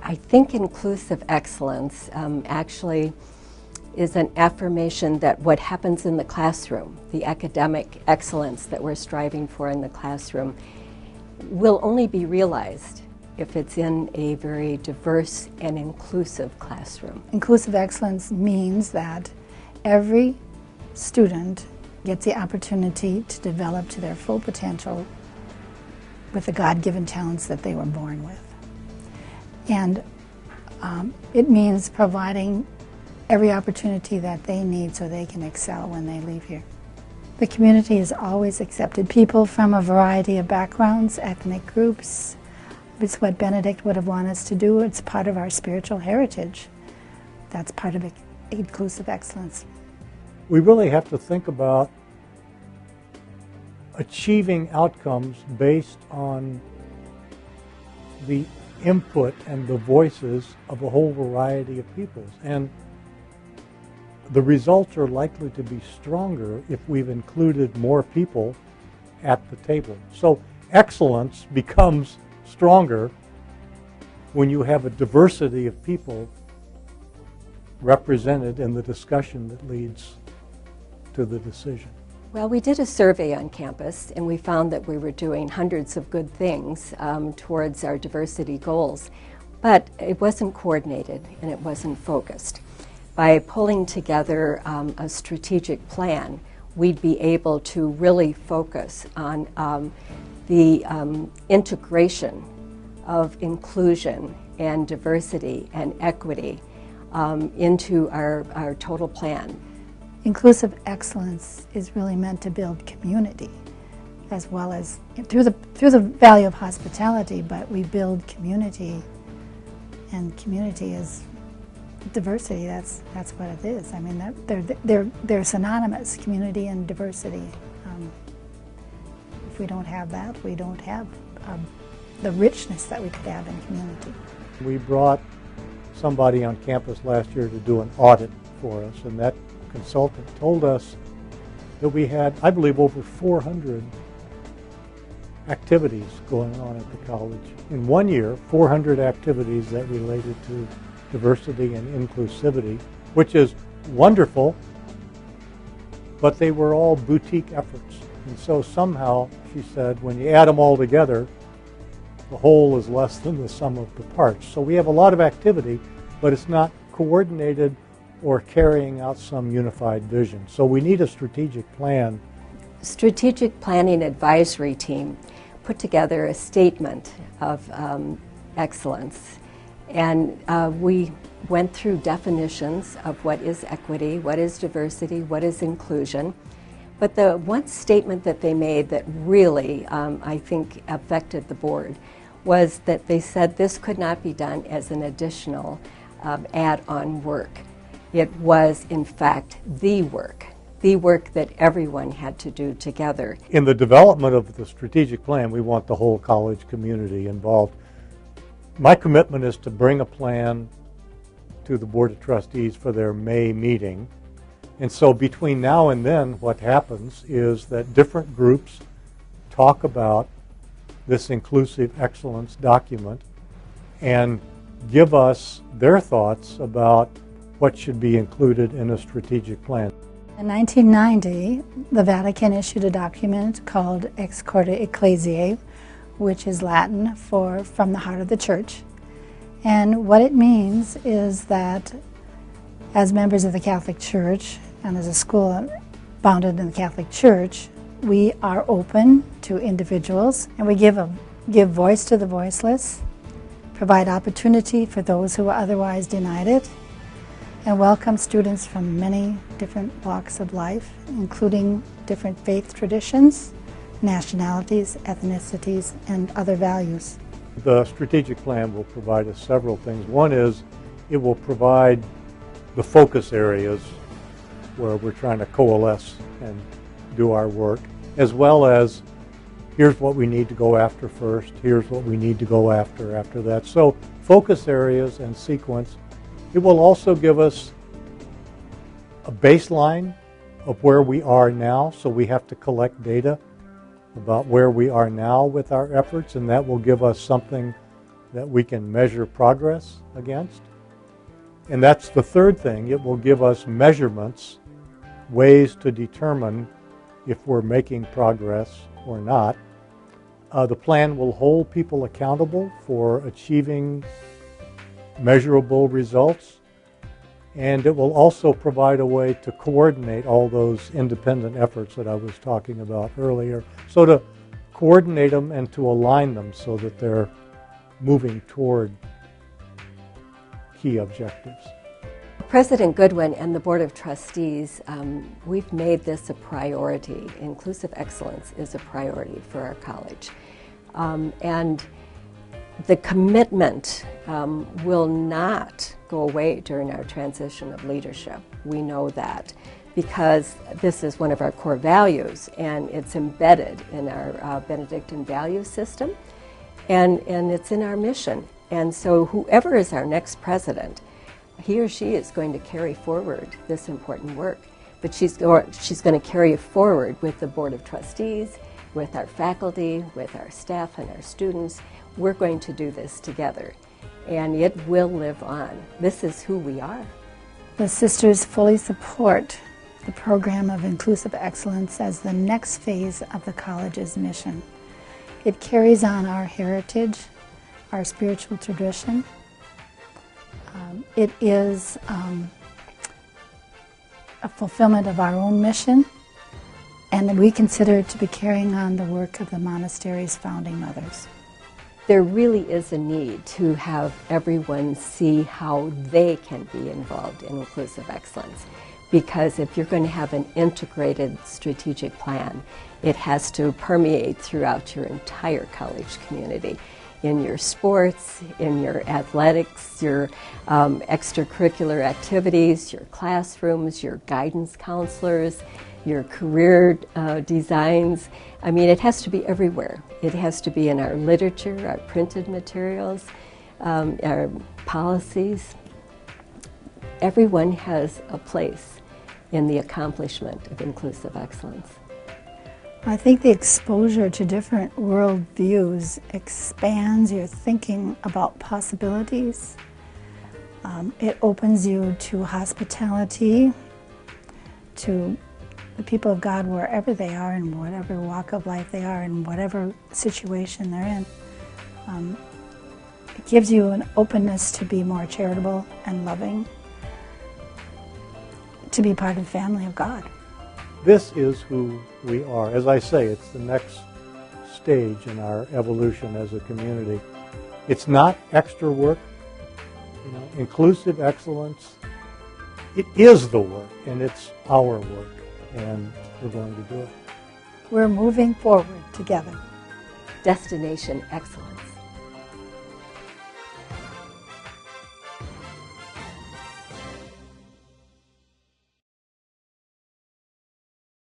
I think inclusive excellence actually is an affirmation that what happens in the classroom, the academic excellence that we're striving for in the classroom, will only be realized if it's in a very diverse and inclusive classroom. Inclusive excellence means that every student gets the opportunity to develop to their full potential with the God-given talents that they were born with. And it means providing every opportunity that they need so they can excel when they leave here. The community has always accepted people from a variety of backgrounds, ethnic groups. It's what Benedict would have wanted us to do. It's part of our spiritual heritage. That's part of inclusive excellence. We really have to think about achieving outcomes based on the input and the voices of a whole variety of peoples. And the results are likely to be stronger if we've included more people at the table. So excellence becomes stronger when you have a diversity of people represented in the discussion that leads to the decision. Well, we did a survey on campus, and we found that we were doing hundreds of good things towards our diversity goals, but it wasn't coordinated and it wasn't focused. By pulling together a strategic plan, we'd be able to really focus on the integration of inclusion and diversity and equity into our total plan. Inclusive excellence is really meant to build community, as well as through the value of hospitality, but we build community, and community is diversity. That's what it is. I mean, they're synonymous, community and diversity. If we don't have that, we don't have the richness that we could have in community. We brought somebody on campus last year to do an audit for us, and that consultant told us that we had, I believe, over 400 activities going on at the college. In 1 year, 400 activities that related to diversity and inclusivity, which is wonderful, but they were all boutique efforts. And so somehow, she said, when you add them all together, the whole is less than the sum of the parts. So we have a lot of activity, but it's not coordinated or carrying out some unified vision. So we need a strategic plan. Strategic Planning Advisory Team put together a statement of excellence, and we went through definitions of what is equity, what is diversity, what is inclusion. But the one statement that they made that really, I think, affected the board was that they said this could not be done as an additional add-on work. It was, in fact, the work that everyone had to do together. In the development of the strategic plan, we want the whole college community involved. My commitment is to bring a plan to the Board of Trustees for their May meeting. And so between now and then, what happens is that different groups talk about this inclusive excellence document and give us their thoughts about what should be included in a strategic plan. In 1990, the Vatican issued a document called Ex Corde Ecclesiae, which is Latin for from the heart of the church. And what it means is that as members of the Catholic Church and as a school founded in the Catholic Church, we are open to individuals, and we give voice to the voiceless, provide opportunity for those who are otherwise denied it, and welcome students from many different walks of life, including different faith traditions, nationalities, ethnicities, and other values. The strategic plan will provide us several things. One is it will provide the focus areas where we're trying to coalesce and do our work, as well as here's what we need to go after first, here's what we need to go after that. So focus areas and sequence. It will also give us a baseline of where we are now, so we have to collect data about where we are now with our efforts, and that will give us something that we can measure progress against. And that's the third thing. It will give us measurements, ways to determine if we're making progress or not. The plan will hold people accountable for achieving measurable results, and it will also provide a way to coordinate all those independent efforts that I was talking about earlier. So to coordinate them and to align them so that they're moving toward key objectives. President Goodwin and the Board of Trustees, we've made this a priority. Inclusive excellence is a priority for our college. And the commitment will not go away during our transition of leadership. We know that because this is one of our core values and it's embedded in our Benedictine value system and it's in our mission. And so whoever is our next president, he or she is going to carry forward this important work. But she's going to carry it forward with the Board of Trustees, with our faculty, with our staff and our students. We're going to do this together, and it will live on. This is who we are. The sisters fully support the program of inclusive excellence as the next phase of the college's mission. It carries on our heritage, our spiritual tradition. It is a fulfillment of our own mission, and we consider it to be carrying on the work of the monastery's founding mothers. There really is a need to have everyone see how they can be involved in inclusive excellence. Because if you're going to have an integrated strategic plan, it has to permeate throughout your entire college community. In your sports, in your athletics, your extracurricular activities, your classrooms, your guidance counselors, your career designs. I mean, it has to be everywhere. It has to be in our literature, our printed materials, our policies. Everyone has a place in the accomplishment of inclusive excellence. I think the exposure to different worldviews expands your thinking about possibilities. It opens you to hospitality, to the people of God wherever they are, in whatever walk of life they are, in whatever situation they're in. It gives you an openness to be more charitable and loving, to be part of the family of God. This is who we are. As I say, it's the next stage in our evolution as a community. It's not extra work. You know, inclusive excellence, it is the work, and it's our work, and we're going to do it. We're moving forward together. Destination excellence.